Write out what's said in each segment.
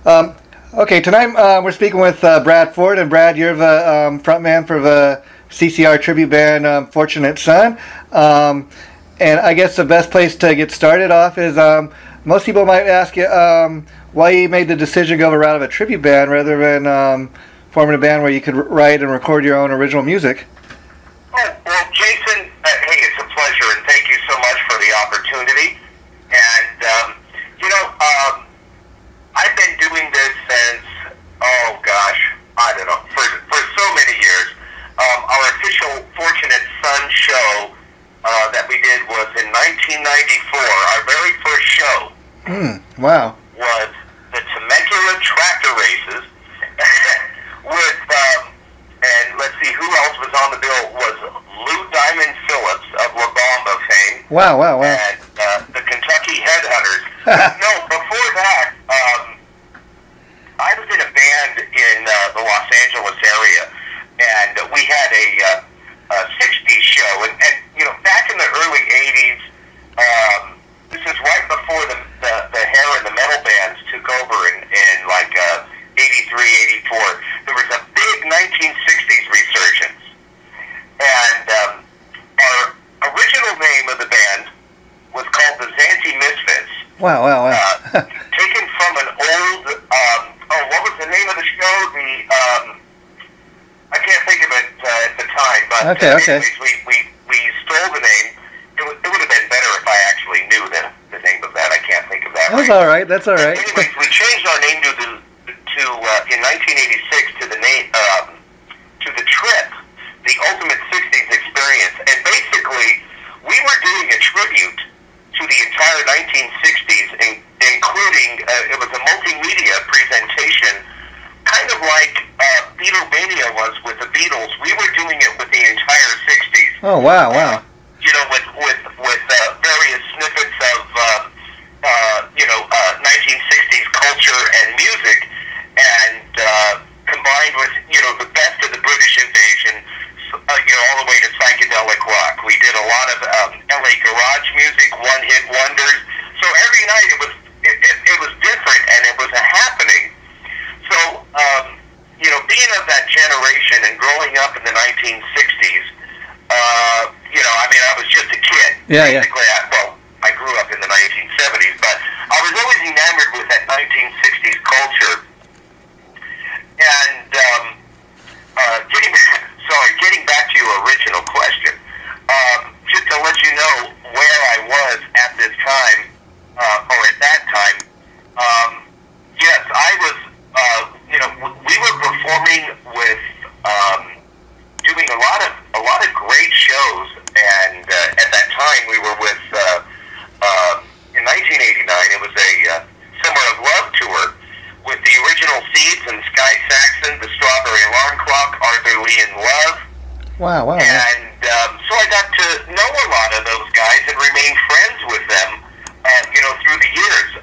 Okay, tonight we're speaking with Brad Ford, and Brad, you're the frontman for the CCR Tribute band, Fortunate Son. And I guess the best place to get started off is most people might ask you why you made the decision to go the route of a tribute band rather than forming a band where you could write and record your own original music. Oh, well, Jason, hey, it's a pleasure, and thank you so much for the opportunity. And, I've been doing this since, oh gosh, I don't know, for so many years. Our official Fortunate Son show that we did was in 1994. Our very first show Wow. was the Temecula Tractor Races with, and let's see, who else was on the bill, was Lou Diamond Phillips of La Bamba fame. Wow. And the Kentucky Headhunters. No, before that, I was in a band in the Los Angeles area, and we had a 60s show. And back in the early 80s, this is right before the hair and the metal bands took over in like 83, 84. There was a big 1960s resurgence. And our original name of the band was called the Zanti Misfits. Wow. Taken from an old, what was the name of the show? I can't think of it at the time, but Okay. anyways, we stole the name. It would have been better if I actually knew the name of that. I can't think of that. That's all right. Anyways, we changed our name to in 1986 to the name to the Trip, the Ultimate 60s Experience, and basically we were doing a tribute to the entire 1960s, including it was a multimedia presentation, kind of like Beatlemania was with the Beatles. We were doing it with the entire 60s. Oh, wow. With various snippets of 1960s culture and music, and combined with the best of the British invasion, all the way to psychedelic rock. We did a lot of LA garage music, one-hit wonders. So every night it was different, and it was a happening. So being of that generation and growing up in the 1960s, I was just a kid. Yeah. Basically, I grew up in the 1970s, but I was always enamored with that 1960s culture. And getting back to your original question, just to let you know where I was at this time, or at that time, yes, I was, we were performing with, doing a lot of great shows, and at that time we were with, in 1989, it was a Summer of Love tour with the original Seeds and Sky Saxon, the Strawberry Alarm Clock, Arthur Lee and Love. Wow. And so I got to know a lot of those guys and remain friends with them, through the years.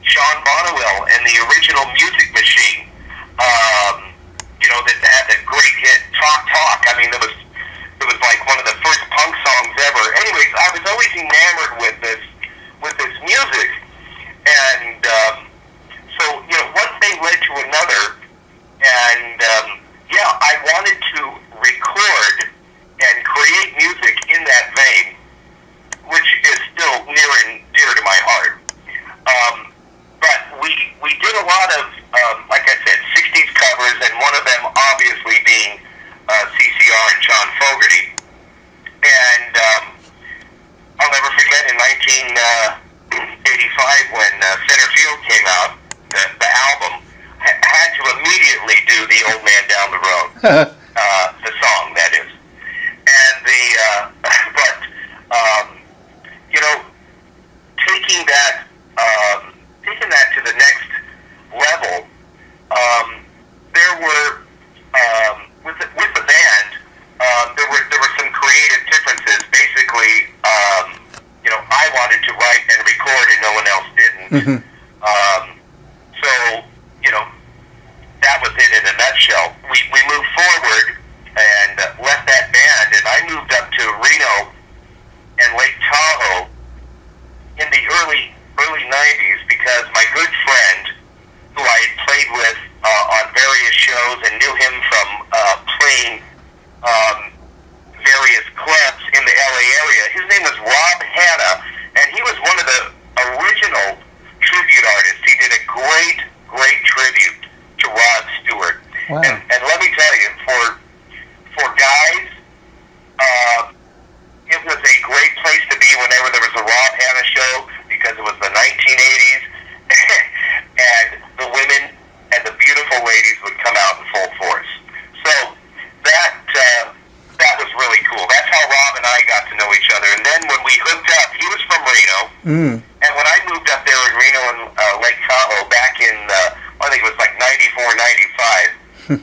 Sean Bonnewell and the original Music Machine, that had the great hit Talk Talk. I mean, it was like one of the first punk songs ever. Anyways, I was always enamored with this music, and so one thing led to another, and I wanted to record and create music in that vein, which is still near and dear to my heart. But we did a lot of, like I said, 60s covers, and one of them obviously being CCR and John Fogerty. And I'll never forget in 1985 when Center Field came out, the album, had to immediately do The Old Man Down the Road, the song, that is. And taking that to the next level, there were, with the band, there were some creative differences. Basically, I wanted to write and record and no one else didn't. So, that was it in a nutshell. We moved forward and left that band, and I moved up to Reno and Lake Tahoe in the early 90s because my good friend, who I had And when I moved up there in Reno and Lake Tahoe back in, I think it was like 94, 95,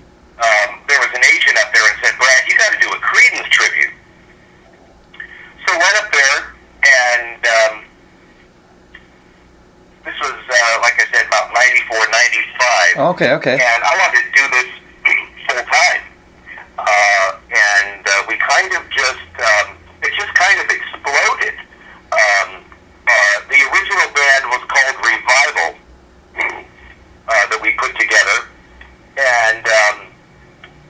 there was an agent up there and said, Brad, you got to do a Creedence tribute. So I went up there, and this was, like I said, about 94, 95. Okay. And I wanted to do this full time. And we kind of just, it just kind of exploded. The original band was called Revival, that we put together. And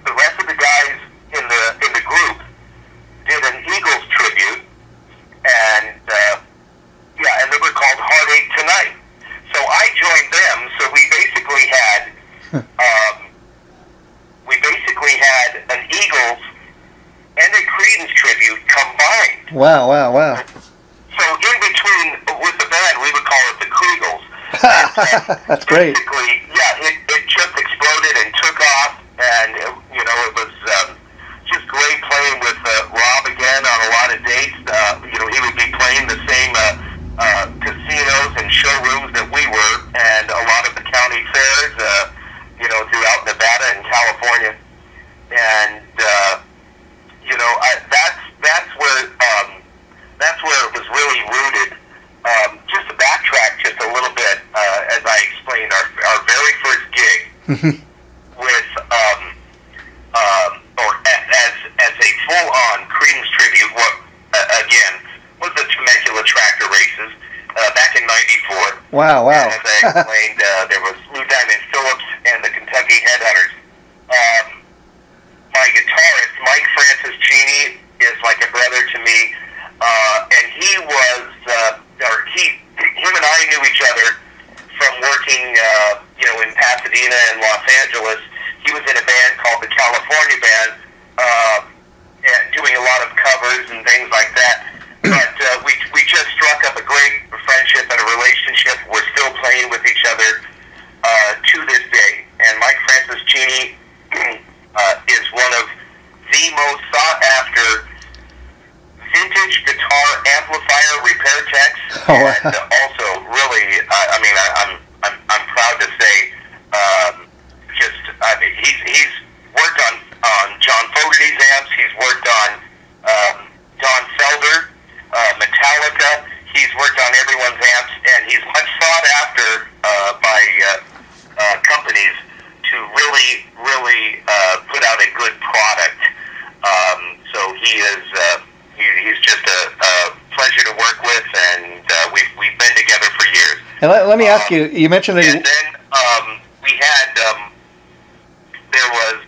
the rest of the guys in the group did an Eagles tribute. And, and they were called Heartache Tonight. So I joined them, so we basically had an Eagles and a Creedence tribute combined. Wow. So in between, with the band, we would call it the Creedles. That's great. Basically, it just exploded and took off, and, it was just great playing with Rob again on a lot of dates. He would be playing the same casinos and showrooms that we were, and a lot of the county fairs, throughout Nevada and California. And, that's where it was really rooted. Just to backtrack just a little bit, as I explained, our very first gig with, or as a full-on Creedence tribute, was the Temecula tractor races back in '94. Wow. And as I explained, there was Lou Diamond Phillips and the Kentucky Headhunters. My guitarist, Mike Francis Cheney, is like a brother to me, and him and I knew each other from working, in Pasadena and Los Angeles. He was in a band called the California Band, doing a lot of covers and things like that. But we just struck up a great friendship and a relationship. We're still playing with each other to this day. And Mike Francis Cheney is one of the most sought-after vintage guitar amplifier repair techs, and also really, I'm proud to say, he's worked on John Fogerty's amps. He's worked on Don Felder, Metallica. He's worked on everyone's amps, and he's much sought after by companies to really put out a good product. So he's just a pleasure to work with, and we've been together for years. And let me ask you. You mentioned that. And then we had there was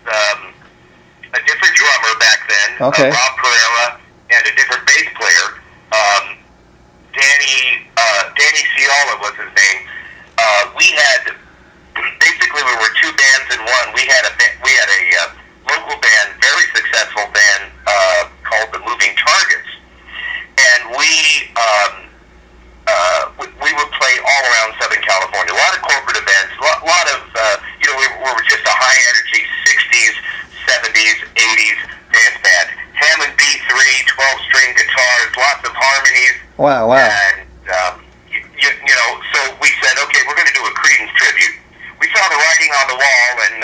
a different drummer back then, Rob Pereira, and a different bass player, Danny Ciola was his name. We were two bands in one. We had a local band, very successful band, called the Moving Targets, and we would play all around Southern California. A lot of corporate events, a lot of we were just a high energy 60s, 70s, 80s dance band. Hammond B3, 12-string guitars, lots of harmonies. Wow. And so we said, okay, we're going to do a Creedence tribute. We saw the writing on the wall, and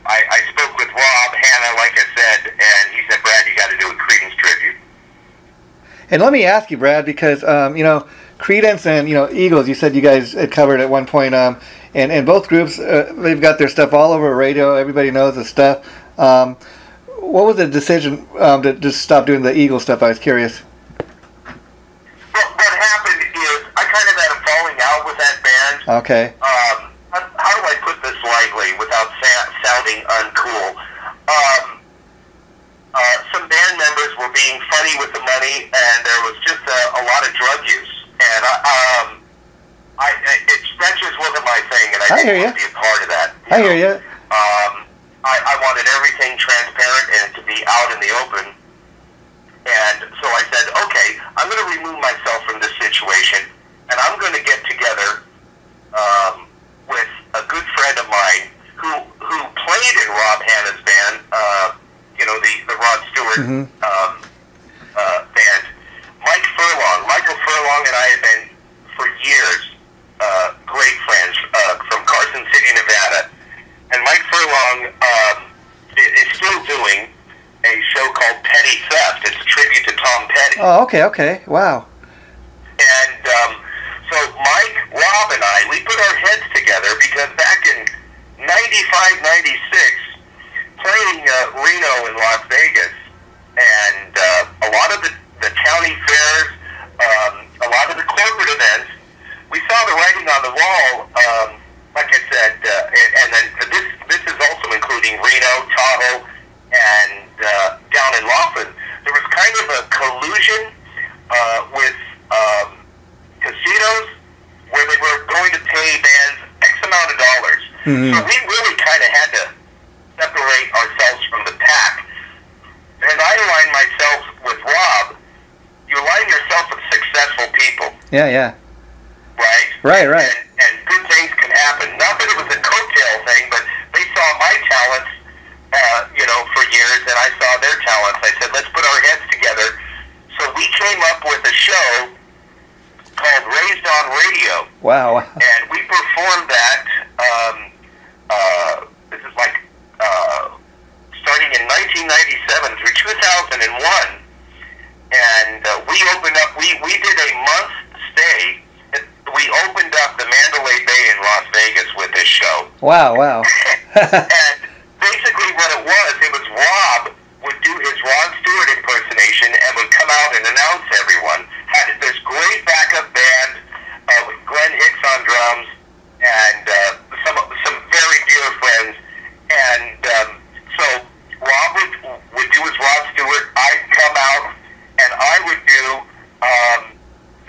I spoke with Rob Hanna, like I said, and he said, Brad, you got to do a Creedence tribute. And let me ask you, Brad, because Creedence and Eagles, you said you guys had covered at one point, and both groups, they've got their stuff all over radio. Everybody knows the stuff. What was the decision to just stop doing the Eagle stuff? I was curious. Well, what happened is I kind of had a falling out with that band. Okay. How do I put this lightly without sounding uncool? Some band members were being funny with the money, and there was just a lot of drug use. And that just wasn't my thing, and I didn't want to be a part of that. I hear you. I wanted everything transparent and to be out in the open. And so I said, okay, I'm going to remove myself from this situation, and I'm going to get together with a good friend of mine who played in Rob Hanna's band, the Rod Stewart band, Michael Furlong and I had been Oh, okay, okay. Wow. And so Mike, Rob, and I, we put our heads together because back in 95, 96, playing Reno in Las Vegas, and a lot of the county fairs, a lot of the corporate events, we saw the writing on the wall, like I said, and then this is also including Reno, Tahoe, and down in Laughlin. There was kind of a collusion with casinos where they were going to pay bands X amount of dollars. Mm-hmm. So we really kind of had to separate ourselves from the pack. And I aligned myself with Rob. You align yourself with successful people. Yeah, yeah. Right? Right. And good things can happen. Not that it was a coattail thing, but they saw my talents, for years, and I saw their talents. I said, let's put our heads together. So we came up with a show called Raised on Radio. Wow. And we performed that, this is like, starting in 1997 through 2001. And we opened up, we did a month stay. We opened up the Mandalay Bay in Las Vegas with this show. Wow, wow. And basically what it was Rob would do his Ron Stewart impersonation and would come out and announce everyone. Had this great backup band with Glenn Hicks on drums and some very dear friends. And so Rob would do his Ron Stewart. I'd come out and I would do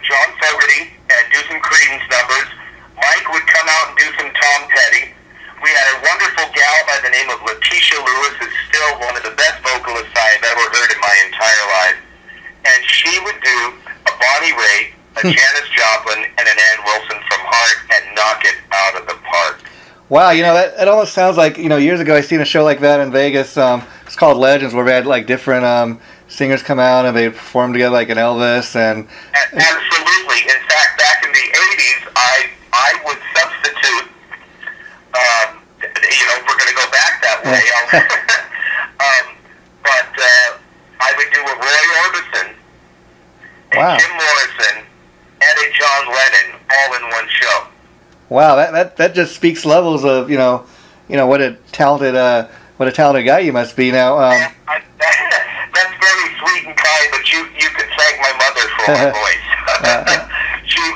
John Fogerty and do some Creedence numbers. Mike would come out and do some Tom Petty. We had a wonderful gal by the name of Letitia Lewis, who's still one of the best vocalists I've ever heard in my entire life. And she would do a Bonnie Raitt, a Janis Joplin, and an Ann Wilson from Heart and knock it out of the park. Wow, that almost sounds like, years ago I seen a show like that in Vegas. It's called Legends, where we had like different singers come out and they perform together like an Elvis and... Absolutely. In fact, back in the 80s, I would substitute, if we're going to go back that way, but I would do a Roy Orbison, a Jim Morrison, and a John Lennon all in one show. Wow, that just speaks levels of, what a talented guy you must be now. That's very sweet and kind, but you could thank my mother for my voice.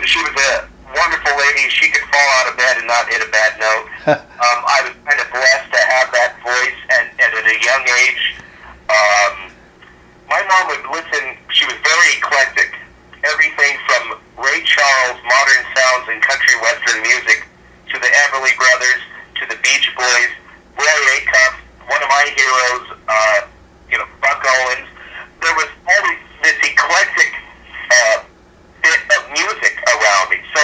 She was a wonderful lady. She could fall out of bed and not hit a bad note. I was kind of blessed to have that voice, and at a young age, my mom would listen. She was very eclectic. Everything from Ray Charles, modern sounds and country western music, to the Everly Brothers, to the Beach Boys, Roy Acuff, one of my heroes, Buck Owens. There was always this eclectic bit of music around me. So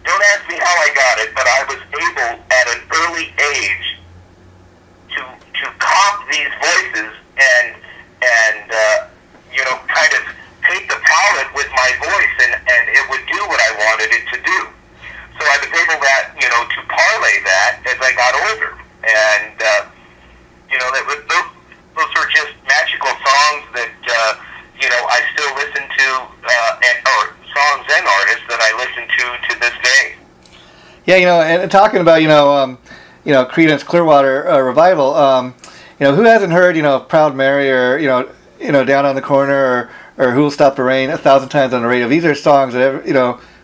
don't ask me how I got it, but I was able at an early age to cop these voices and kind of take the palette with my voice, and it would do what I wanted it to do. So I was able to parlay that as I got older, and those were just magical songs that I still listen to, or songs and artists that I listen to this day. Yeah, and talking about Creedence Clearwater Revival, who hasn't heard Proud Mary or Down on the Corner or Who'll Stop the Rain 1,000 times on the radio? These are songs that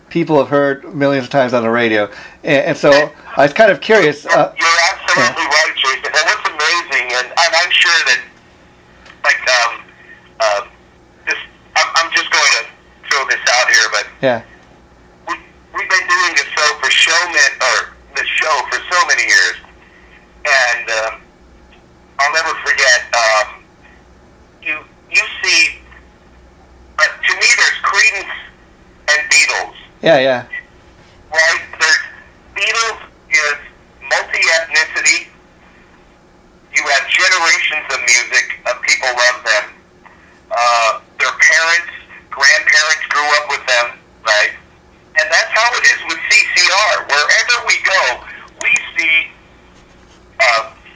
people have heard millions of times on the radio, and so I was kind of curious. You're absolutely right, Jason. And what's amazing, and I'm sure that, I'm just going to throw this out here, but yeah, we've been doing this show for so many years, and I'll never forget. You see, to me, there's Creedence and Beatles. Yeah. Right? There's Beatles is multi-ethnicity. You have generations of music, people love them. Their parents, grandparents grew up with them, right? And that's how it is with CCR. Wherever we go, we see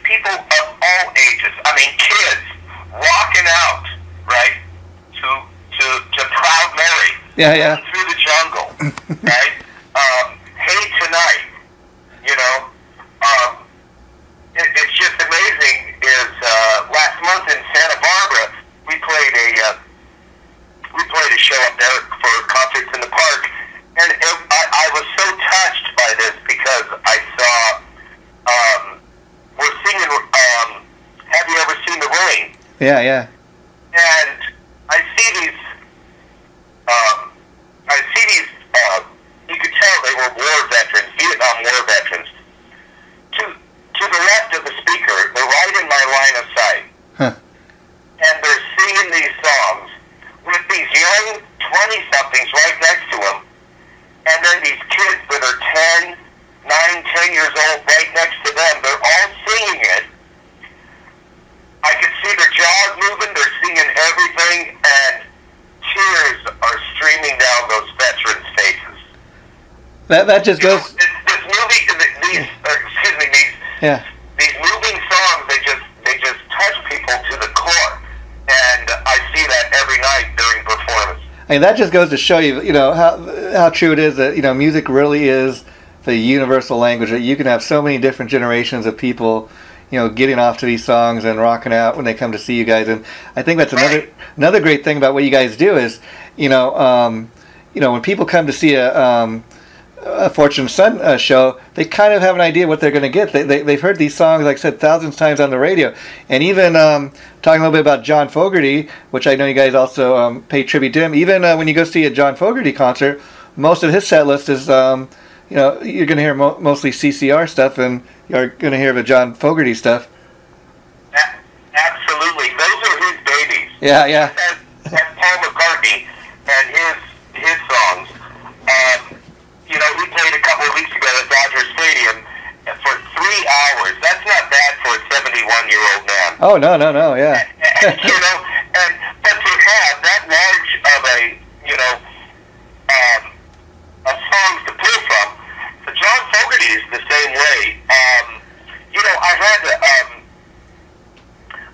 people of all ages. I mean, kids rocking out, right? To Yeah, yeah. Run Through the Jungle, right? Hey Tonight, you know. It's just amazing. Is last month in Santa Barbara, we played a show up there for concerts in the park, and I was so touched by this because I saw we're singing. Have you ever seen the rain? Yeah, yeah. And I see these. You could tell they were war veterans, Vietnam War veterans. To the left of the speaker, they're right in my line of sight. Huh. And they're singing these songs with these young 20-somethings right next to them. And then these kids that are 9, 10 years old right next to them, they're all singing it. I could see their jaws moving, they're singing everything, and tears are streaming down those veterans' faces. That just goes... This movie, these moving songs, they just touch people to the core, and I see that every night during performance. I mean, that just goes to show you, how true it is that, music really is the universal language, that you can have so many different generations of people, getting off to these songs and rocking out when they come to see you guys. And I think that's another great thing about what you guys do is, when people come to see a Fortune Son show, they kind of have an idea what they're going to get. They've heard these songs, like I said, thousands of times on the radio. And even talking a little bit about John Fogerty, which I know you guys also pay tribute to him, even when you go see a John Fogerty concert, most of his set list is, you're going to hear mostly CCR stuff, and you're going to hear the John Fogerty stuff. Absolutely. Those are his babies. Yeah, yeah. That's Paul McCartney and his songs. He played a couple of weeks ago at Dodger Stadium for 3 hours. That's not bad for a 71-year-old man. Oh, no, yeah. But to have that large of songs to pull from, John Fogerty is the same way.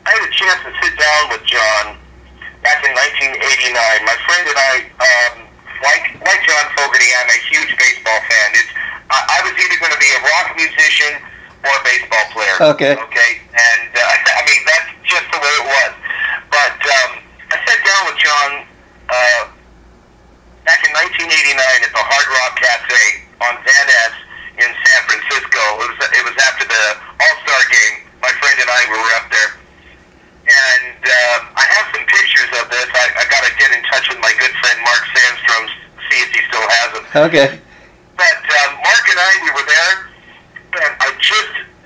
I had a chance to sit down with John back in 1989. My friend and I, like John Fogerty, I'm a huge baseball fan. I was either going to be a rock musician or a baseball player. Okay. And that's just the way it was. But I sat down with John back in 1989 at the Hard Rock Cafe on Van Ness in San Francisco. It was after the All-Star game. My friend and I were up there. And I have some pictures of this. I got to get in touch with my good friend Mark Sandstrom, see if he still has them. Okay. But Mark and I, we were there, and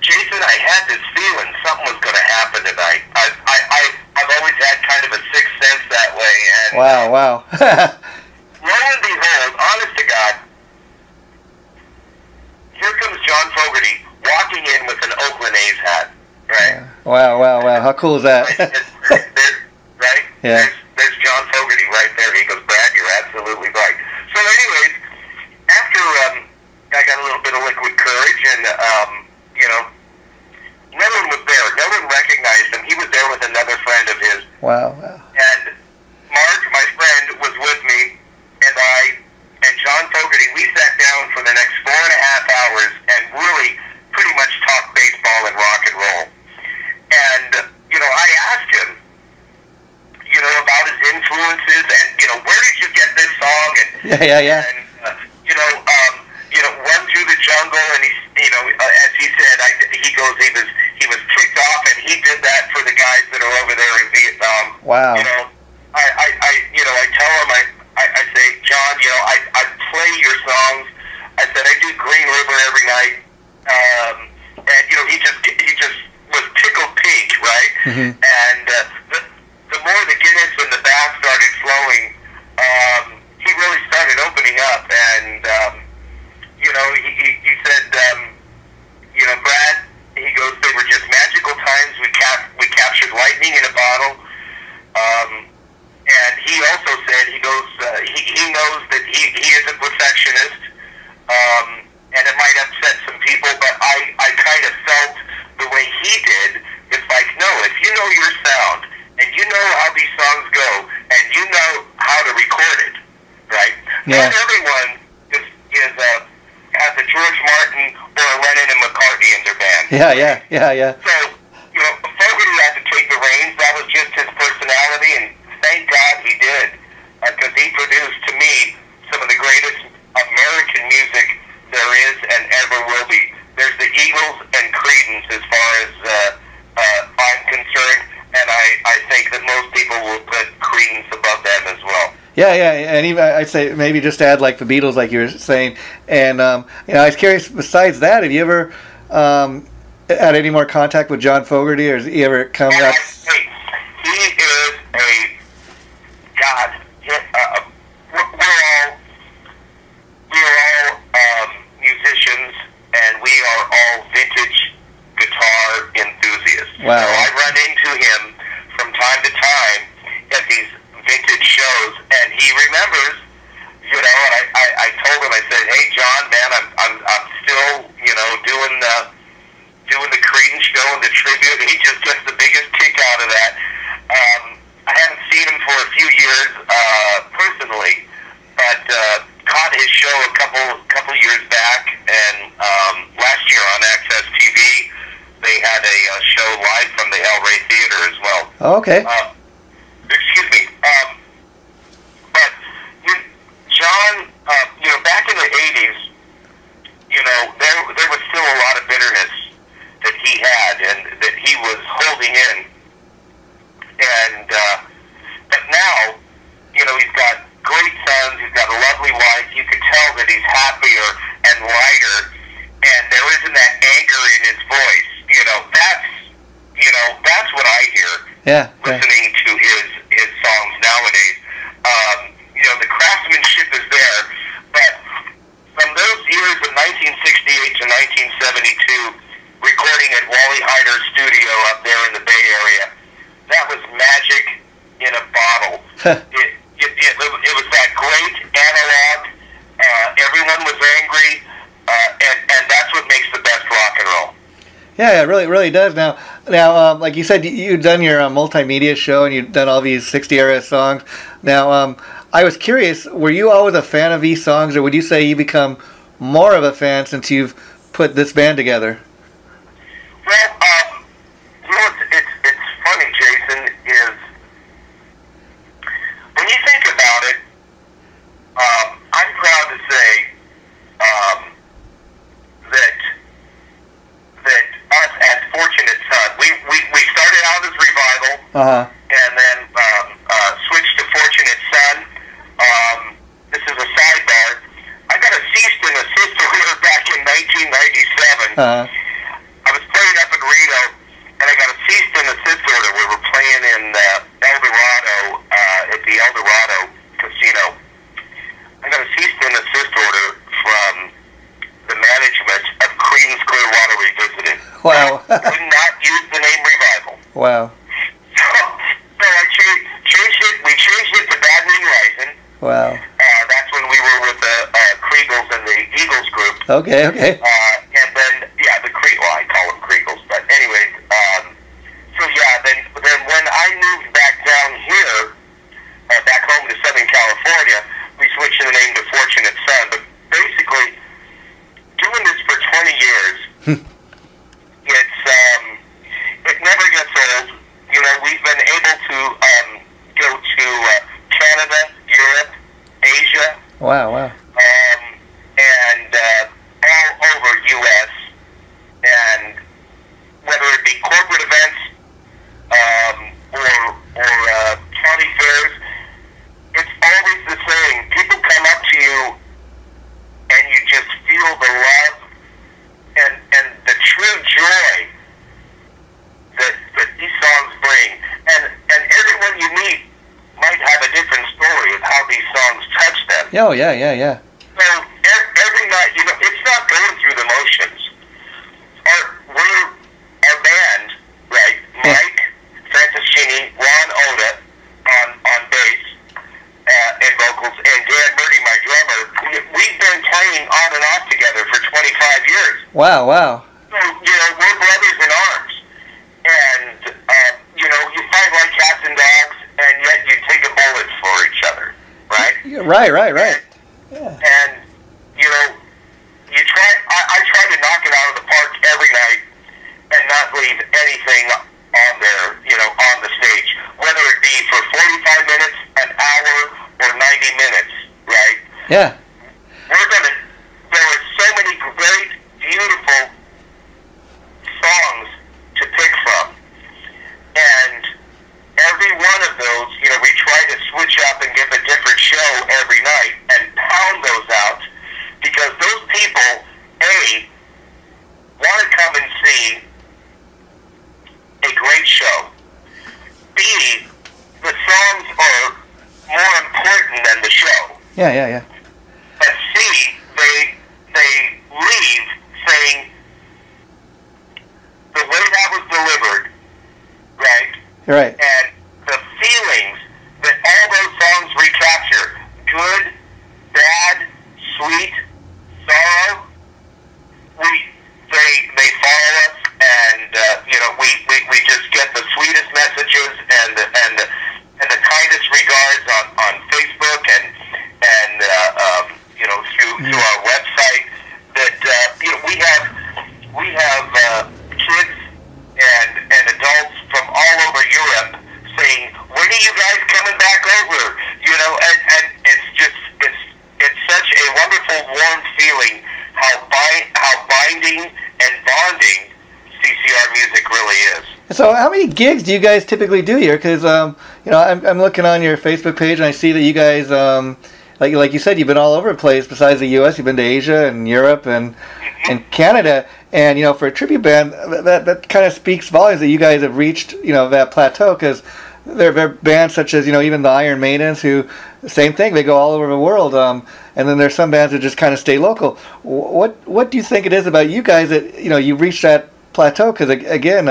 Jason, I had this feeling something was going to happen tonight. I've always had kind of a sixth sense that way. And Wow. lo and behold, honest to God, here comes John Fogerty walking in with an Oakland A's hat. Right. Wow. How cool is that? Right? Yeah. There's John Fogerty right there. He goes, Brad, you're absolutely right. So anyways, after I got a little bit of liquid courage and, no one was there. No one recognized him. He was there with another friend of his. Wow. And Mark, my friend, was with me, and John Fogerty, we sat down for the next 4.5 hours and really pretty much talked baseball and rock and roll. And, I asked him, about his influences and, where did you get this song? And, Yeah. And, Run Through the Jungle, and as he said, he was kicked off, and he did that for the guys that are over there in Vietnam. Wow. I tell him, I say, John, I play your songs. I said, I do Green River every night. And, he just was tickled pink, right? Mm-hmm. And the more the Guinness and the bass started flowing, he really started opening up. And, he said, Brad, he goes, they were just magical times. We captured lightning in a bottle. And he also said, he goes, he knows that he is a perfectionist. And it might upset some people, but I kind of felt the way he did. It's like, no, if you know your Lennon and McCartney in their band. Yeah. So, you know, Fogerty had to take the reins. That was just his personality, and thank God he did, because he produced, to me, some of the greatest American music there is and ever will be. There's the Eagles and Creedence as far as I'm concerned, and I think that most people will put Creedence above them as well. Yeah, and even I'd say maybe just add like the Beatles, like you were saying. And you know, I was curious. Besides that, have you ever had any more contact with John Fogerty, or has he ever come up? He is a God. We're all musicians, and we are all vintage guitar enthusiasts. Wow. So I run into him from time to time at these vintage shows, and he remembers, you know, and I told him, I said, hey John, man, I'm still, you know, doing the Creedence show and the tribute. He just gets the biggest kick out of that. I haven't seen him for a few years personally, but caught his show a couple years back, and last year on Access TV they had a show live from the El Rey Theater as well. Oh, okay. Excuse me. But John, you know, back in the 80s, you know, there was still a lot of bitterness that he had and that he was holding in. And, but now, you know, he's got great sons, he's got a lovely wife, you could tell that he's happier and lighter, and there isn't that anger in his voice. That's what I hear. Yeah. Listening to his songs nowadays. You know, the craftsmanship is there, but from those years of 1968 to 1972, recording at Wally Heider's studio up there in the Bay Area, that was magic in a bottle. It was that great analog. Everyone was angry, and that's what makes the best rock and roll. Yeah, it really does. Now, like you said, you've done your multimedia show and you've done all these 60 era songs. Now, I was curious, were you always a fan of these songs, or would you say you become more of a fan since you've put this band together? Well, you know, it's funny, Jason, is when you think about it, I'm proud to say that us as Fortunate Son, we started out as Revival, and then switched to Fortunate Son. This is a sidebar. I got a cease and desist order back in 1997. I was playing up in Reno, and I got a cease and desist order. We were playing in El Dorado, at the El Dorado Casino. I got a cease and desist order from the management of Creedence Clearwater Revival. Wow. Would not use the name Revival. Wow. So I changed it. We changed it to Bad Moon Rising. Wow. That's when we were with the Creedles and the Eagles group. Okay. And then, yeah, I call them Creedles. But anyways, so yeah, then when I moved back down here, back home to Southern California, we switched the name to Fortunate Son. But basically, doing this for 20 years, it never gets old. You know, we've been able to go to Canada, Europe, Asia. Wow. And all over U.S. And whether it be corporate events or county fairs, it's always the same. People come up to you and you just feel the love and the true joy that these songs bring. And everyone you meet might have a different story of how these songs touch them. Oh, yeah. So every night, you know, it's not going through the motions. Our band, right? Mike Franciscini, Ron Oda on bass and vocals, and Dan Murdy, my drummer. We've been playing on and off together for 25 years. Wow. So, you know, we're brothers in arms. And, you know, you fight like cats and dogs, and yet you take a bullet for each other, right? Right. And, you know, I try to knock it out of the park. leave anything on there, on the stage, whether it be for 45 minutes, an hour, or 90 minutes, right? Yeah. There are so many great, beautiful songs to pick from. And every one of those, we try to switch up and give a different show every night and pound those out, because those people, A, want to come and see a great show. B, the songs are more important than the show. Yeah, yeah, yeah. And C, they leave saying the way that was delivered, right? You're right. And the feelings that all those songs recapture, good, bad, sweet, sorrow, they follow us, and we just get the sweetest messages and the kindest regards on Facebook and through our website. That we have kids and adults from all over Europe saying, "When are you guys coming back over?" And it's such a wonderful, warm feeling how binding and bonding CCR music really is. So how many gigs do you guys typically do here? Because I'm looking on your Facebook page and I see that you guys like you said, you've been all over the place. Besides the U.S., you've been to Asia and Europe and Canada. And for a tribute band, that kind of speaks volumes that you guys have reached that plateau, because there are bands such as even the Iron Maidens, who same thing, they go all over the world. And then there's some bands that just kind of stay local. What do you think it is about you guys that you've reached that plateau? Because again,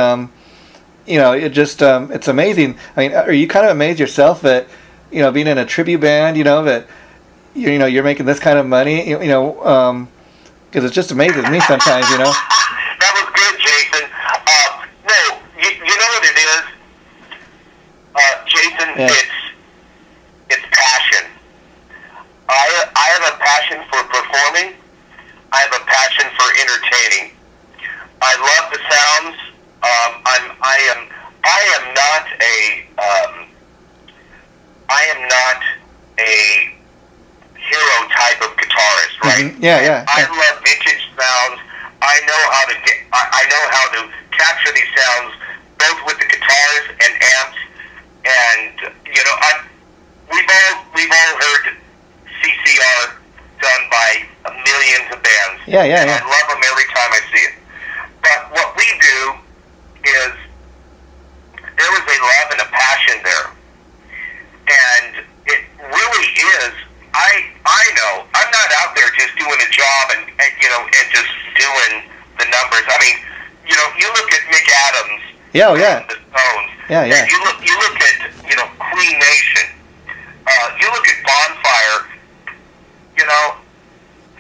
it just it's amazing. I mean, are you kind of amazed yourself that being in a tribute band, that you're making this kind of money, because it's just amazing to me sometimes, That was good, Jason. No, you know what it is, Jason? Yeah. It's passion. I have a passion for performing. I have a passion for entertaining. I love the sounds. I am not a hero type of guitarist, right? Mm-hmm. Yeah. I love vintage sounds. I know how to capture these sounds, both with the guitars and amps. And we've all heard CCR done by millions of bands. Yeah. And I love them every time I see it. But what we do is there is a love and a passion there, and it really is. I know I'm not out there just doing a job and just doing the numbers. I mean, you look at Mick Adams. Yeah, yeah. The Stones. Yeah. And you look at Queen Nation. You look at Bonfire.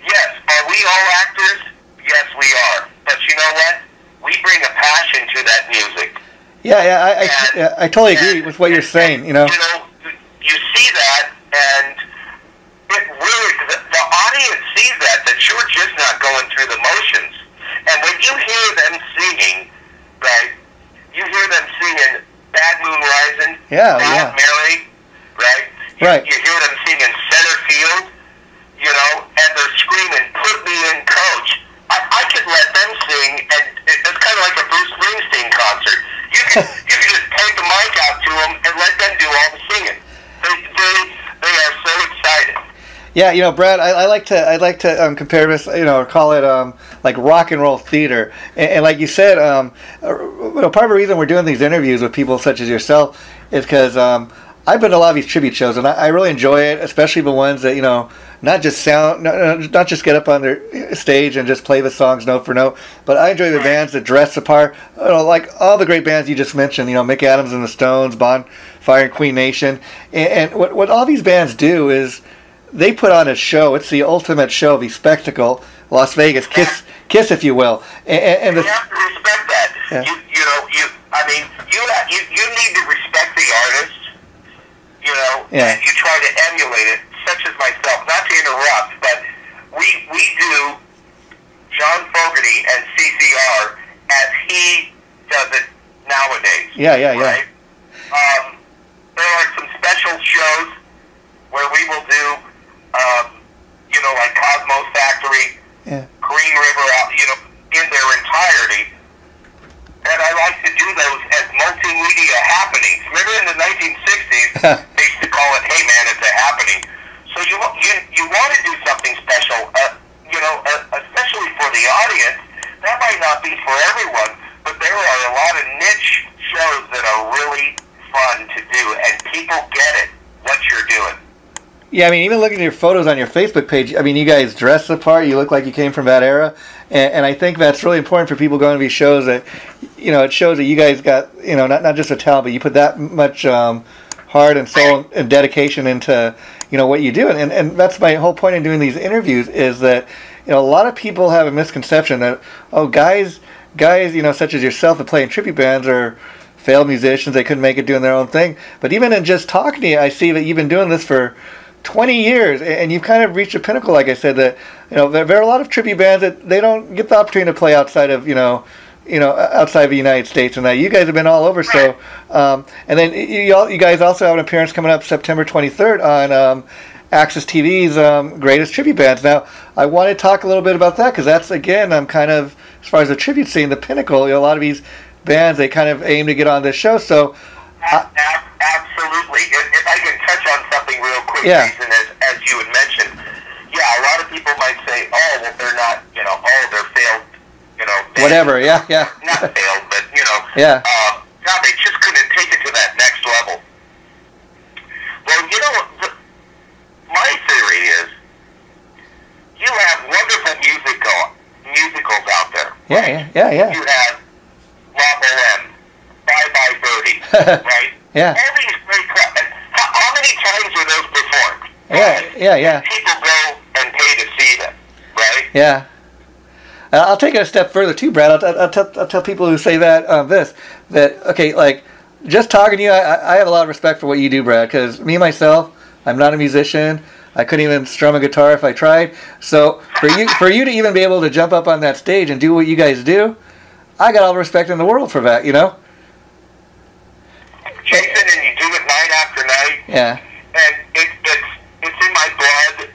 Yes, are we all actors? Yes, we are. But you know what? We bring a passion to that music. Yeah. I totally agree with what you're saying. You see that, and it really the audience sees that you're just not going through the motions. And when you hear them singing, right? You hear them singing "Bad Moon Rising," "Proud Mary," right? Right. You hear them singing "Center Field," and they're screaming, "Put me in, Coach." I could let them sing, and it's kind of like a Bruce Springsteen concert. You can just take the mic out to them and let them do all the singing. They are so excited. Yeah, Brad, I'd like to compare this, or call it like rock and roll theater. And like you said, part of the reason we're doing these interviews with people such as yourself is because I've been to a lot of these tribute shows, and I really enjoy it, especially the ones that not just get up on their stage and just play the songs note for note, but I enjoy the bands that dress the part, like all the great bands you just mentioned, Mick Adams and the Stones, Bonfire and Queen Nation, and what all these bands do is they put on a show. It's the ultimate show, the spectacle, Las Vegas, Kiss, if you will. And you have to respect that. Yeah. You need to respect the artist, and you try to emulate it, such as myself. Not to interrupt, but we do John Fogerty and CCR as he does Yeah, yeah, yeah. Right? There are some special shows where we will do, like Cosmos Factory, Green River, in their entirety. And I like to do those as multimedia happenings. Remember in the 1960s, they used to call it, hey man, it's a happening. So you want to do something special, especially for the audience. That might not be for everyone, but there are a lot of niche shows that are really fun to do, and people get it, what you're doing. Yeah, I mean, even looking at your photos on your Facebook page, I mean, you guys dress the part. You look like you came from that era. And I think that's really important for people going to these shows that, it shows that you guys got, not just a talent, but you put that much heart and soul and dedication into, what you do. And that's my whole point in doing these interviews is that, a lot of people have a misconception that, guys, such as yourself that play in tribute bands are failed musicians. They couldn't make it doing their own thing. But even in just talking to you, I see that you've been doing this for 20 years, and you've kind of reached a pinnacle, like I said, that, there are a lot of tribute bands that they don't get the opportunity to play outside of, outside of the United States, and that you guys have been all over. So, and then you guys also have an appearance coming up September 23rd on Access TV's Greatest Tribute Bands. Now, I want to talk a little bit about that, because that's, again, kind of, as far as the tribute scene, the pinnacle. A lot of these bands, they kind of aim to get on this show, so... Absolutely. If I can touch on something real quick, Jason, as you had mentioned, a lot of people might say, that they're not, they're failed, whatever, yeah. Not failed, but, God, they just couldn't take it to that next level. Well, my theory is, you have wonderful musicals out there. Yeah. You have La Boheme, Bye Bye Birdie, right? Yeah. All these great clubs. How many times are those performed? Yeah. People go and pay to see them, right? Yeah. I'll take it a step further too, Brad. I'll tell people who say that okay, just talking to you, I have a lot of respect for what you do, Brad, because me myself, I'm not a musician. I couldn't even strum a guitar if I tried. So for you to even be able to jump up on that stage and do what you guys do, I got all the respect in the world for that, Jason, and you do it night after night. Yeah. And it's in my blood.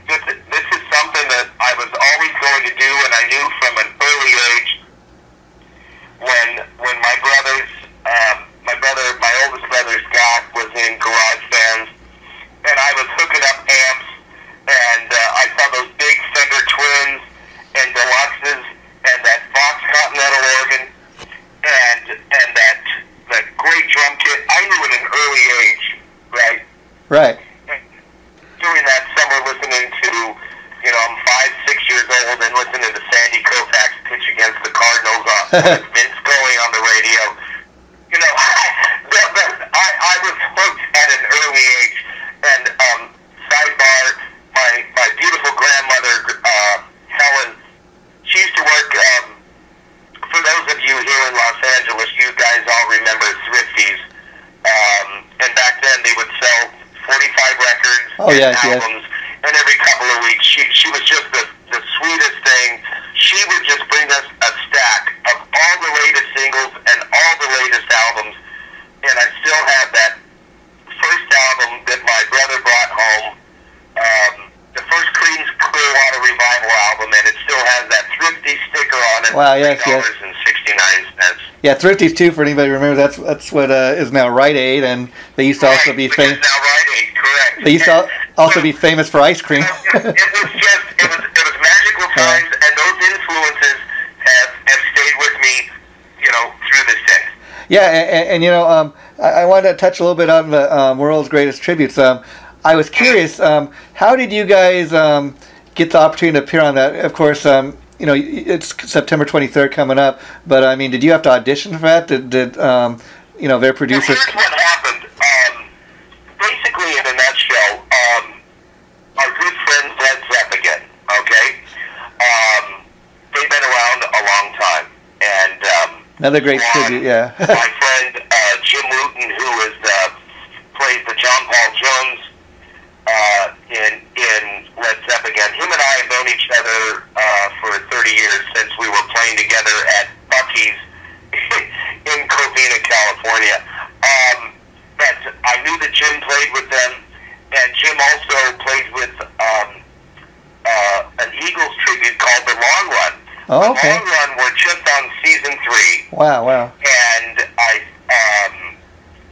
This is something that I was always going to do, and I knew from an early age when my oldest brother Scott was in garage bands, and I was hooking up amps, and I saw those big Fender Twins and Deluxes and that Fox Continental organ and that great drum kit. I knew at an early age, right? Right. Doing that summer, listening to, I'm 5, 6 years old and listening to Sandy Koufax pitch against the Cardinals with Vince going on the radio. I was hooked at an early age. And sidebar, my beautiful grandmother, Helen, she used to work, for those of you here in Los Angeles, you guys all remember Thrifties. And back then they would sell 45 records and albums, and every couple of weeks she was just the sweetest thing. She would just bring us a stack of all the latest singles and all the latest albums, and I still have that first album that my brother brought home, the first Creedence Clearwater Revival album, and it still has that Thrifty sticker on it. Wow, yes. $3.69. Yeah, Thrifty's too, for anybody who remembers, that's what is now Rite Aid, and they used to also be famous. Now Rite Aid, correct. They used to also be famous for ice cream. It was magical times, and those influences have stayed with me, through this day. Yeah, and I wanted to touch a little bit on the World's Greatest Tributes. I was curious, how did you guys get the opportunity to appear on that? Of course, it's September 23rd coming up, but I mean, did you have to audition for that? Did their producers? Here's what happened. Basically, in a nutshell, our good friends Led Zeppelin, okay? They've been around a long time, and another great tribute, yeah. My friend Jim Wooten, who plays the John Paul Jones in Led Zeppelin, him and I have known each other for 30 years since we were playing together at Buc-ee's in Oh, okay. The long run, we're just on season 3. Wow, wow. And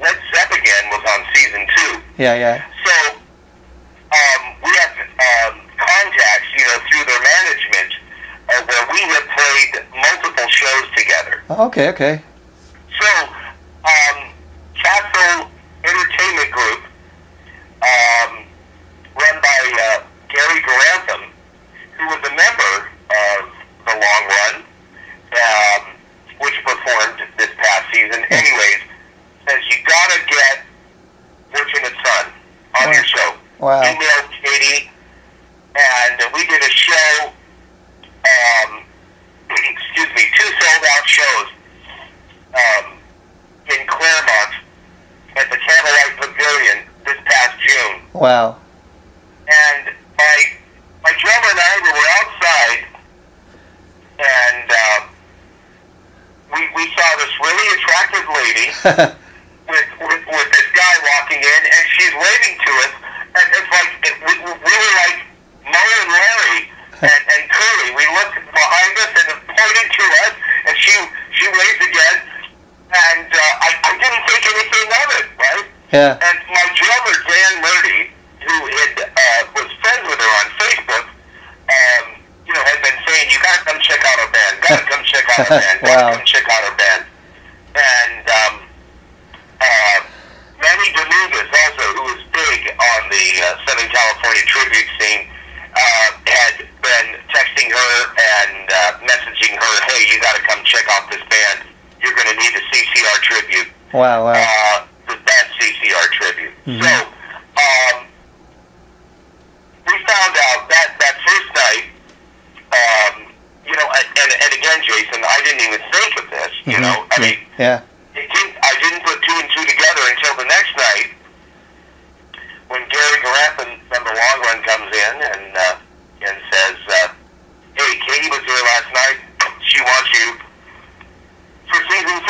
Led Zeppelin was on season 2. Yeah, yeah. So we have contacts, through their management, where we have played multiple shows together. Oh, okay, okay. So, Castle Entertainment Group, run by Gary Grantham, who was a member of the Long Run, which performed this past season. Anyways, says you gotta get Fortunate Son on your show. Wow. Emailed Katie, and we did a show, 2 sold-out shows in Claremont at the Candlelight Pavilion this past June. Wow. And my drummer and I were outside, and we saw this really attractive lady with this guy walking in, and she's waving to us, and it's like we were like Mo and Larry and Curly. We looked behind us and it pointed to us, and she waved again, and I didn't think anything of it, right? Yeah. And my drummer Dan Murdy, who was friends with her on Facebook, had been saying, "You gotta come check out our band. Gotta come check out our band. Gotta come check out our band." And Manny Dominguez, also, who was big on the Southern California tribute scene, had been texting her and messaging her, "Hey, you got to come check out this band. You're going to need a CCR tribute." Wow, wow. The band CCR tribute. Mm-hmm. So we found out that first night, and again, Jason, I didn't even think of this. Mm-hmm. I mean, yeah. I didn't put 2 and 2 together until the next night when Gary Garathon from the Long Run comes in and says, "Hey, Katie was here last night. She wants you for season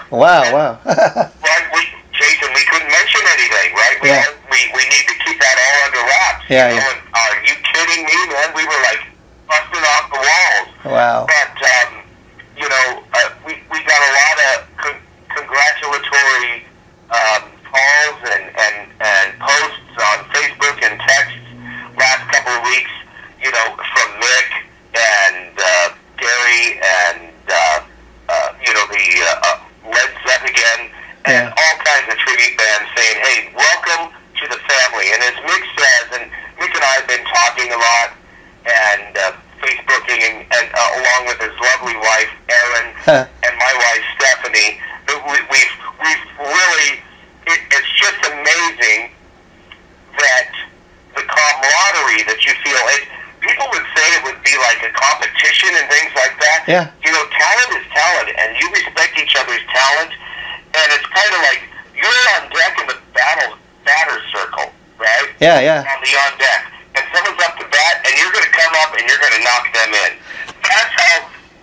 4." Wow, and, wow. right, Jason, we couldn't mention anything, right? We need to keep that all under wraps. Yeah, yeah. And, are you kidding me, man? We were like busting off the walls. Wow. But we got a lot of congratulatory calls and posts on Facebook and texts last couple of weeks, from Mick and Gary and the Led Zeppelin and all kinds of tribute bands saying, "Hey, welcome to the family." And as Mick says, and Mick and I have been talking a lot and Facebooking and along with his lovely wife Erin and my wife Stephanie, we've really, it's just amazing that the camaraderie that you feel. People would say it would be like a competition and things like that. Yeah. Talent is talent, and you respect each other's talent, and it's kind of like you're on deck in the batter circle, right? Yeah, yeah. On deck, and someone's up to bat, and you're going to come up and you're going to knock them in.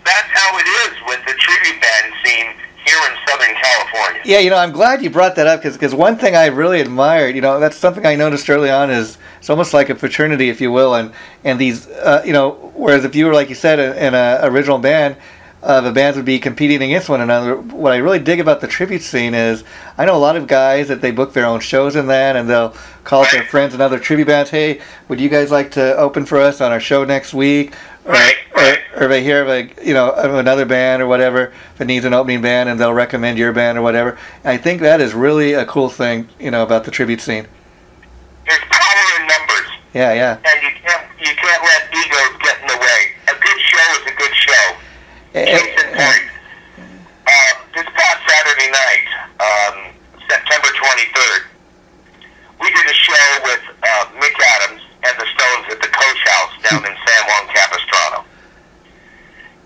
That's how it is with the tribute band scene here in Southern California. Yeah, I'm glad you brought that up because one thing I really admired, that's something I noticed early on is it's almost like a fraternity, if you will, and these, whereas if you were, like you said, in an original band, the bands would be competing against one another. What I really dig about the tribute scene is I know a lot of guys that they book their own shows in that, and they'll call up their friends and other tribute bands, "Hey, would you guys like to open for us on our show next week?" Or they hear of another band or whatever that needs an opening band, and they'll recommend your band or whatever. And I think that is really a cool thing, about the tribute scene. There's power in numbers. Yeah, yeah. And you can't let egos get in the way. A good show is a good show. Case in point, this past Saturday night, September 23rd, we did a show with Mick Adams and the Stones at the Coach House down in San Juan Capistrano.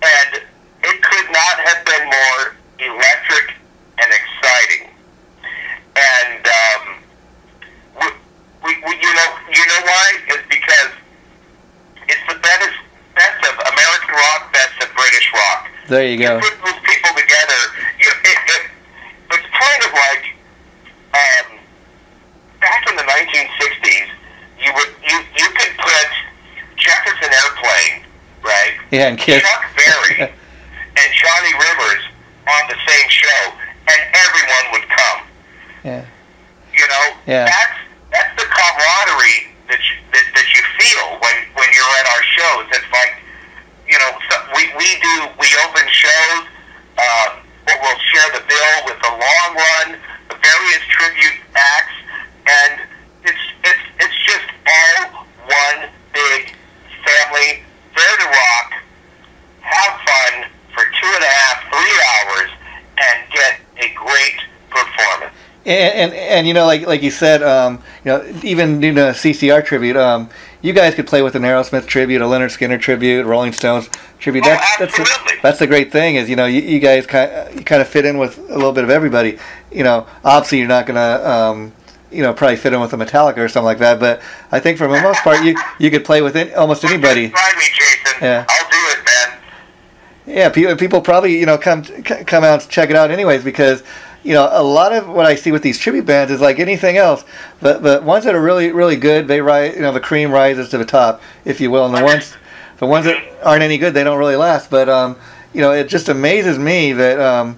And it could not have been more electric and exciting. And you know why? It's because it's the best of American rock, best of British rock. There you go. You put those people together. It's kind of like back in the 1960s. You could put Jefferson Airplane, right? Yeah, and Kiss. Chuck Berry Yeah. You know, Yeah. that's the camaraderie that you feel when you're at our shows. It's like, you know, so we open shows, where we'll share the bill with the long run, the various tribute acts, and it's just all one big family, there to rock, have fun for 2.5, 3 hours, and get a great performance. And you know, like you said, you know, even doing a CCR tribute, you guys could play with an Aerosmith tribute, a Leonard Skinner tribute, Rolling Stones tribute. That's the great thing is, you know, you guys kind of fit in with a little bit of everybody. You know, obviously you're not gonna you know, probably fit in with a Metallica or something like that, but I think for the most part you could play with almost anybody. Try me, Jason. Yeah. I'll do it, man. Yeah, people probably, you know, come out and check it out anyways, because, you know, a lot of what I see with these tribute bands is like anything else, but ones that are really, really good, they rise, you know, the cream rises to the top, if you will, and the ones that aren't any good, they don't really last. But you know, it just amazes me that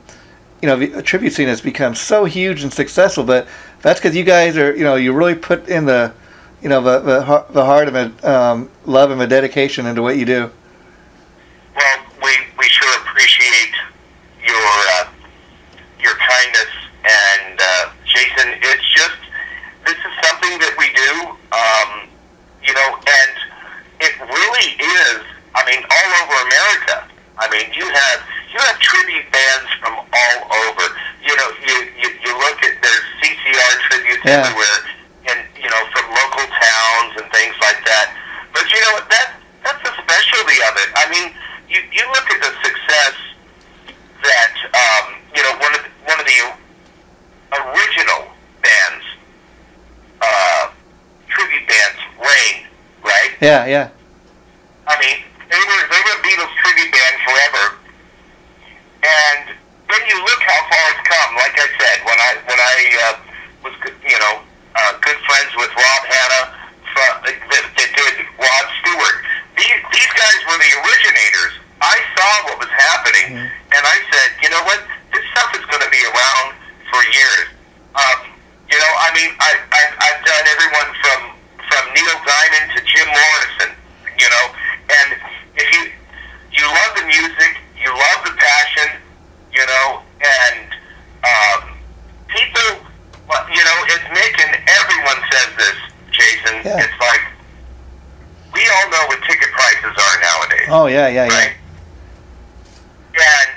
you know, the tribute scene has become so huge and successful, but that's because you guys are, you know, you really put in the, you know, the heart of it, love and the dedication into what you do. Well, we sure appreciate your kindness, and Jason, it's just, this is something that we do, you know, and it really is, I mean, all over America. I mean, you have tribute bands from all over. You know, you look at, there's CCR tributes everywhere, and, you know, from local towns and things like that. But you know, that's the specialty of it. I mean, you look at the success that you know, one of the original bands, tribute bands, Rain, right? Yeah. I mean, they were a Beatles tribute band forever, and then you look how far it's come. Like I said, when I was, you know, good friends with Rob Hanna, that did Rod Stewart. These guys were the originators. I saw what was happening, and I said, you know what, this stuff is going to be around for years. You know, I mean, I've done everyone from Neil Diamond to Jim Morrison. You know, and if you love the music, you love the passion, you know, and people, you know, it's making, everyone says this, Jason, it's like, we all know what ticket prices are nowadays. Oh, yeah. Right? And,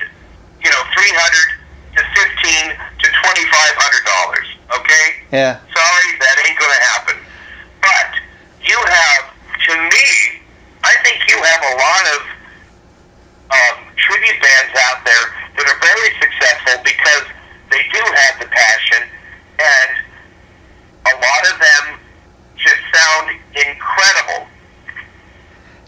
you know, $300 to $1,500 to $2,500, okay? Yeah. Sorry, that ain't going to happen. But you have, to me, I think you have a lot of tribute bands out there that are very successful because they do have the passion, and a lot of them just sound incredible.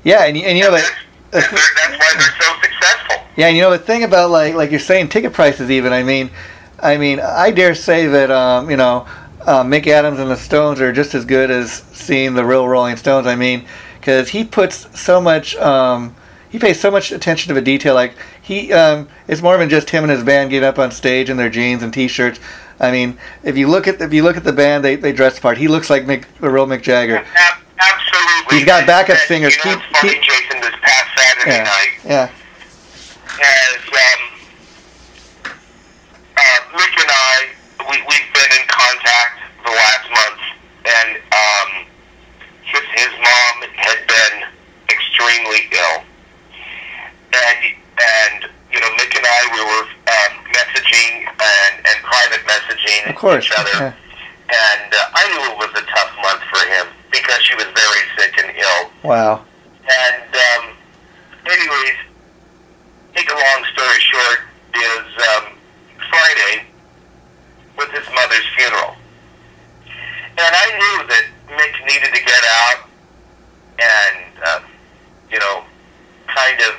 Yeah, and you know, that's why they're so successful. Yeah, and you know, the thing about like you're saying, ticket prices even, I mean, I dare say that, you know, Mick Adams and the Stones are just as good as seeing the real Rolling Stones. I mean, because he puts so much, he pays so much attention to the detail. Like it's more than just him and his band getting up on stage in their jeans and T-shirts. I mean, if you look at the band, they dress the part. He looks like the real Mick Jagger. Absolutely. He's got backup singers. You know, it's funny, Jason, this past Saturday night. Yeah. As Mick and I, we've been in contact the last month, and his mom had been extremely ill, and you know, Mick and I, we were messaging and private messaging each other, and I knew it was a tough month for him because she was very sick and ill. Wow. And anyways, make a long story short, is Friday was his mother's funeral. And I knew that Mick needed to get out and, you know, kind of,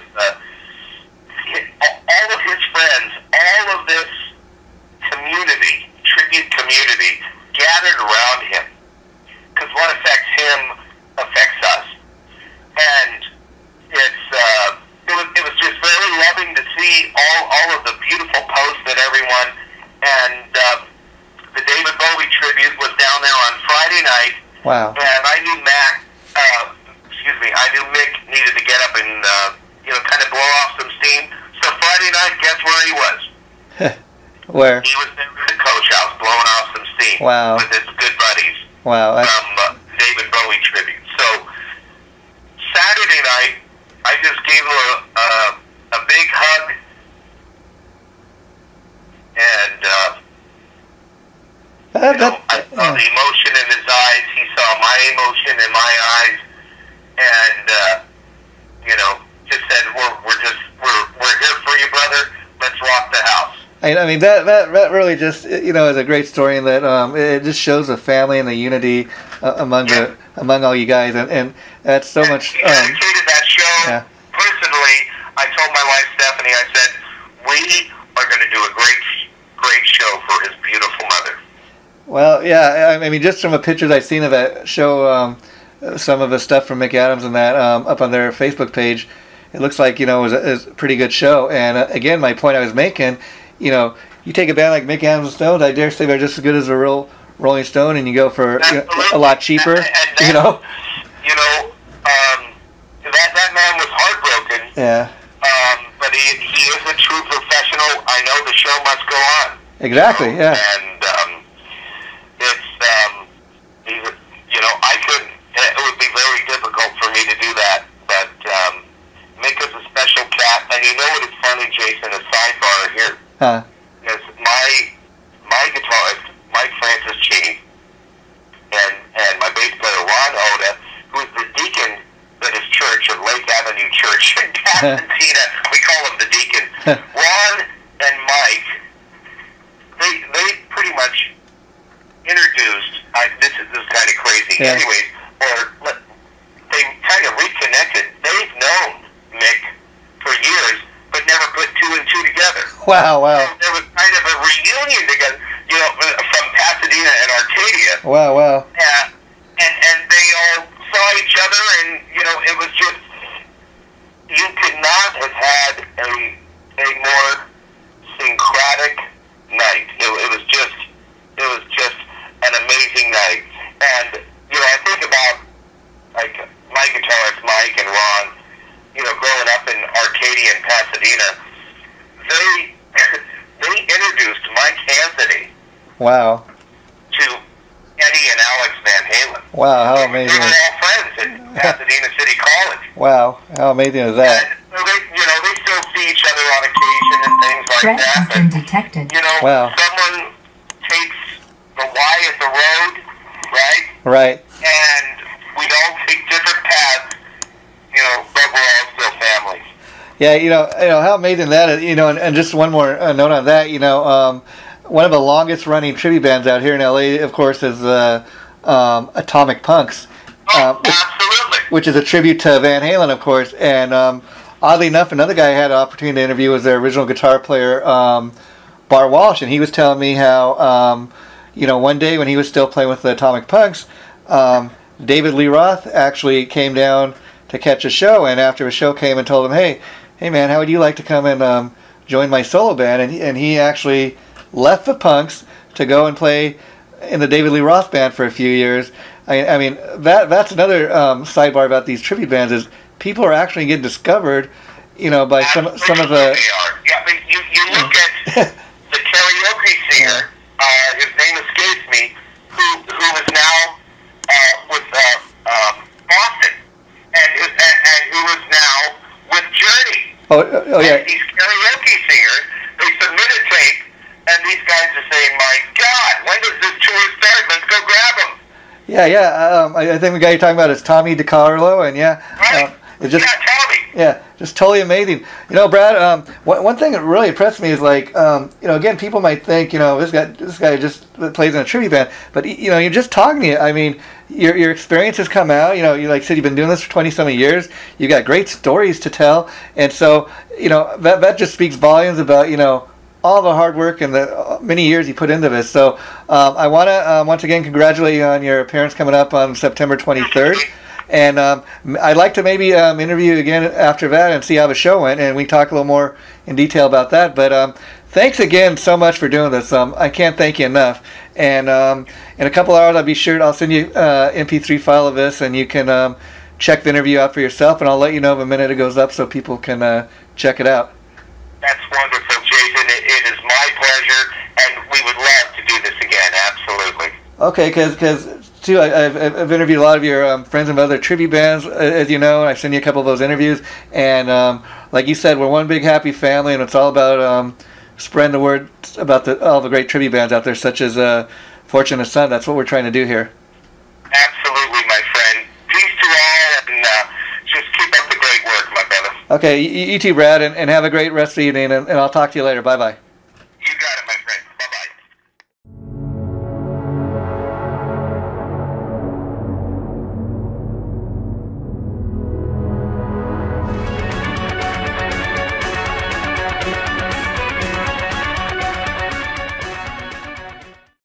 all of his friends, all of this community, tribute community, gathered around him. Because what affects him affects us. And it was just very loving to see all of the beautiful posts that everyone, and the day Tribute was down there on Friday night. Wow. And I knew I knew Mick needed to get up and, kind of blow off some steam. So Friday night, guess where he was? Where? He was there at the coach house blowing off some steam. Wow. With his good buddies. Wow. From David Bowie Tribute. So Saturday night, I just gave him a big hug. And, I saw the emotion in his eyes. He saw my emotion in my eyes. And, just said, we're here for you, brother. Let's rock the house. I mean, that really just, is a great story, and that it just shows the family and the unity among all you guys, and that's so much. He dedicated that show. Yeah. Personally, I told my wife Stephanie, I said, we are going to do a great show for his beautiful mother. Well, yeah, I mean, just from the pictures I've seen of that show, some of the stuff from Mick Adams and that up on their Facebook page, it looks like, it was a pretty good show. And again, my point I was making, you take a band like Mick Adams and Stones, I dare say they're just as good as a real Rolling Stone, and you go for a lot cheaper, that man was heartbroken. Yeah. But he is a true professional. I know the show must go on. Exactly, yeah. And I couldn't. It would be very difficult for me to do that. But Mick is a special cat, and you know what is funny, Jason? A sidebar here. Huh. Is my guitarist, Mike Francis Cheney, and my bass player Ron Oda, who is the deacon at his church of Lake Avenue Church in Pasadena. We call him the deacon. Ron and Mike, they pretty much introduced. This is kind of crazy. Yeah. Anyways, they kind of reconnected. They've known Mick for years, but never put two and two together. Wow. So there was kind of a reunion together, from Pasadena and Arcadia. Wow. Yeah, and they all saw each other, and it was just, you could not have had a more syncretic night. It was just an amazing night. And I think about like my guitarist Mike and Ron, growing up in Arcadia and Pasadena, they introduced Mike Anthony. Wow. To Eddie and Alex Van Halen. Wow, how amazing! They were all friends at Pasadena City College. Wow, how amazing is that? And they still see each other on occasion and things like Threat that. has been detected. Wow. Someone takes the Y at the road, right? Right. And we all take different paths, but we're all still family. Yeah, how amazing that is. And just one more note on that. One of the longest running tribute bands out here in LA, of course, is Atomic Punks. Absolutely. Which is a tribute to Van Halen, of course. And oddly enough, another guy I had an opportunity to interview was their original guitar player, Bart Walsh, and he was telling me how, one day when he was still playing with the Atomic Punks, David Lee Roth actually came down to catch a show, and after the show came and told him, hey man, how would you like to come and join my solo band? And he actually left the Punks to go and play in the David Lee Roth band for a few years. I mean that's another sidebar about these tribute bands is people are actually getting discovered, by some of the. They are. Yeah, but you look at the karaoke singer. His name escapes me. Who is now with Boston, and who is now with Journey. Oh yeah. And these karaoke singers, they submit a tape, and these guys are saying, "My God, when does this tour start? Let's go grab them." Yeah. I think the guy you're talking about is Tommy DiCarlo, and Right. It's just, Tommy. Yeah, just totally amazing. Brad, one thing that really impressed me is again, people might think, this guy just plays in a tribute band, but you're just talking to you. I mean, your experience has come out. You like said, you've been doing this for 20-some years. You got great stories to tell, and so that just speaks volumes about all the hard work and the many years you put into this. So I want to once again congratulate you on your appearance coming up on September 23rd. And I'd like to maybe interview you again after that and see how the show went, and we can talk a little more in detail about that. But thanks again so much for doing this. I can't thank you enough. And in a couple hours, I'll send you MP3 file of this, and you can check the interview out for yourself, and I'll let you know the minute it goes up so people can check it out. That's wonderful, Jason. It is my pleasure, and we would love to do this again, absolutely. Okay, because too, I've interviewed a lot of your friends and other tribute bands, as you know, and I've sent you a couple of those interviews, and like you said, we're one big happy family, and it's all about spreading the word about all the great tribute bands out there, such as Fortunate Son. That's what we're trying to do here. Absolutely, my friend. Peace to all, and just keep up the great work, my brother. Okay, you too, Brad, and have a great rest of the evening, and I'll talk to you later. Bye-bye.